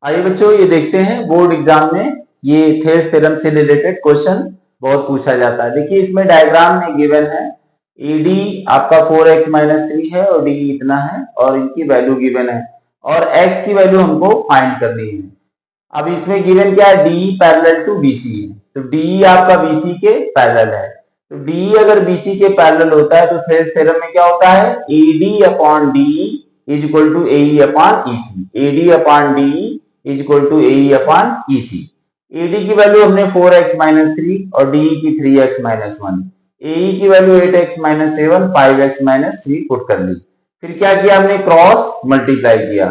आइए बच्चों, ये देखते हैं बोर्ड एग्जाम में ये थेल्स थ्योरम से रिलेटेड क्वेश्चन बहुत पूछा जाता है। देखिए इसमें डायग्राम में गिवन है AD आपका 4x माइनस 3 है और D इतना है और इनकी वैल्यू गिवन है और x की वैल्यू हमको फाइंड करनी है। अब इसमें गिवन क्या है, D पैरेलल टू BC है, तो D आपका BC के पैरेलल है। तो D अगर BC के पैरेलल होता है तो थेल्स थ्योरम में क्या होता है, AD upon D is equal to AE upon EC। AD upon D is equal to AE upon EC। AD की वैल्यू हमने 4x माइनस 3 और DE की 3x माइनस 1, AE की value 8x minus 7, 5x minus 3 put कर ली। फिर क्या किया हमने, क्रॉस मल्टीप्लाई किया,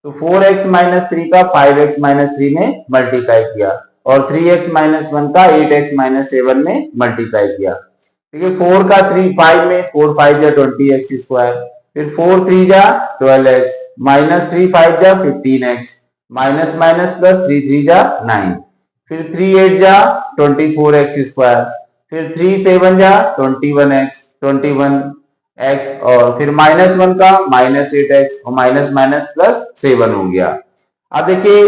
तो 4x माइनस 3 का 5x माइनस 3 में मल्टीप्लाई किया और 3x माइनस 1 का 8x माइनस 7 में मल्टीप्लाई किया। ठीक है, 4 का 3 5 में 4 5 जा 20x स्क्वायर, फिर 4 3 जा 12x माइनस 3 5 जा 15x माइनस माइनस प्लस 3 3 जा 9, फिर 3 8 जा 24x स्क्वायर, फिर 3 7 जा 21x और फिर माइनस 1 का माइनस 8x और माइनस माइनस प्लस 7 हो गया। अब देखिए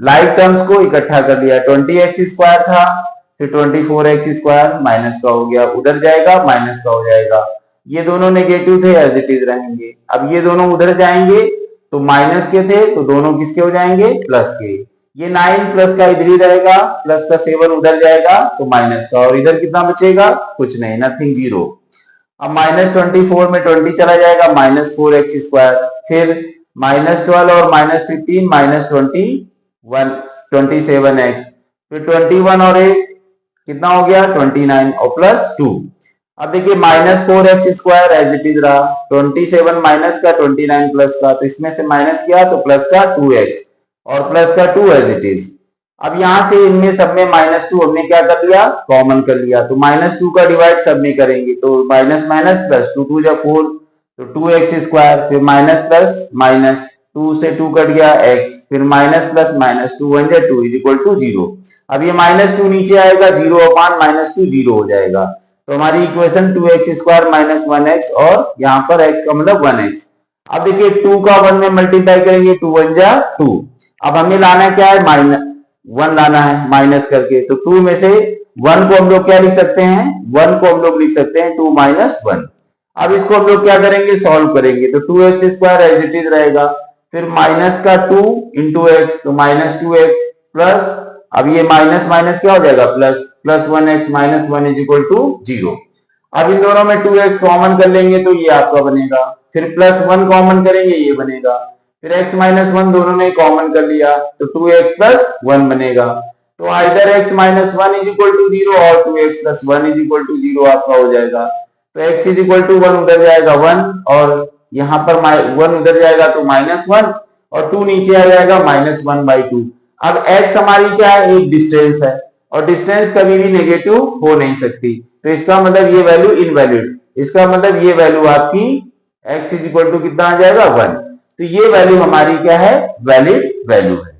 लाइक टर्म्स को इकट्ठा कर लिया, 20x स्क्वायर था, फिर 24x स्क्वायर माइनस का हो गया, उधर जाएगा माइनस का हो जाएगा, ये दोनों नेगेटिव थे एज इट इज रहेंगे। अब ये दोनों उधर जाएंगे तो माइनस के थे तो दोनों किसके हो जाएंगे, प्लस के। ये 9 प्लस का इधर ही रहेगा, प्लस का 7 उधर जाएगा तो माइनस का, और इधर कितना बचेगा, कुछ नहीं, नथिंग, जीरो। अब माइनस 24 में 20 चला जाएगा, माइनस 4x स्क्वायर, फिर माइनस 12 और माइनस 15 माइनस 27x, फिर 21 और 8 कितना हो गया, 29 और प्लस 2। अब देखिए minus 4x square as it is रहा, 27 माइनस का 29 प्लस का, तो इसमें से माइनस किया तो प्लस का 2x और प्लस का 2 एज इट इज। अब यहां से इनमें सब में माइनस 2 हमने क्या कर लिया, कॉमन कर लिया, तो माइनस 2 का डिवाइड सब में करेंगे तो माइनस माइनस प्लस 2 2 जा 4 तो 2x स्क्वायर, फिर माइनस प्लस माइनस 2 से 2 कट गया x, फिर माइनस प्लस माइनस 2 1 जा 2 इज इक्वल टू 0। अब ये माइनस 2 नीचे आएगा, 0 अपॉन माइनस 2 0 हो जाएगा, तो हमारी equation 2x square minus 1x और यहाँ पर x का मतलब 1x। अब देखिए 2 का 1 में मल्टीप्लाई करेंगे, 2 1 जा 2। अब हमें लाना क्या है, माइनस 1 लाना है माइनस करके, तो 2 में से 1 को हम लोग क्या लिख सकते हैं, 1 को हम लोग लिख सकते हैं 2 माइनस 1। अब इसको हम लोग क्या करेंगे, सॉल्व करेंगे, तो 2x square as it is रहेगा, फिर माइनस का 2 इंटू एक्स तो माइनस 2x प्लस, अब ये माइनस माइनस क्या हो जाएगा, plus plus 1x minus 1 is equal to 0। अब इन दोनों में 2x कॉमन कर लेंगे तो ये आपका बनेगा, फिर प्लस 1 कॉमन करेंगे ये बनेगा, फिर x माइनस 1 दोनों में कॉमन कर लिया तो 2x प्लस 1 बनेगा। तो either x minus 1 is equal to 0 और 2x plus 1 is equal to 0 आपका हो जाएगा। तो x इज इक्वल टू 1 उधर जाएगा 1 और यहाँ पर 1 उधर जाएगा तो माइनस 1 और 2 नीचे आ जाएगा माइनस 1/2। अब x हमारी क्या है, एक डिस्टेंस है और डिस्टेंस कभी भी नेगेटिव हो नहीं सकती, तो इसका मतलब ये वैल्यू इनवैलिड, इसका मतलब ये वैल्यू आपकी x इज इक्वल टू कितना आ जाएगा, 1। तो ये वैल्यू हमारी क्या है, वैलिड वैल्यू है।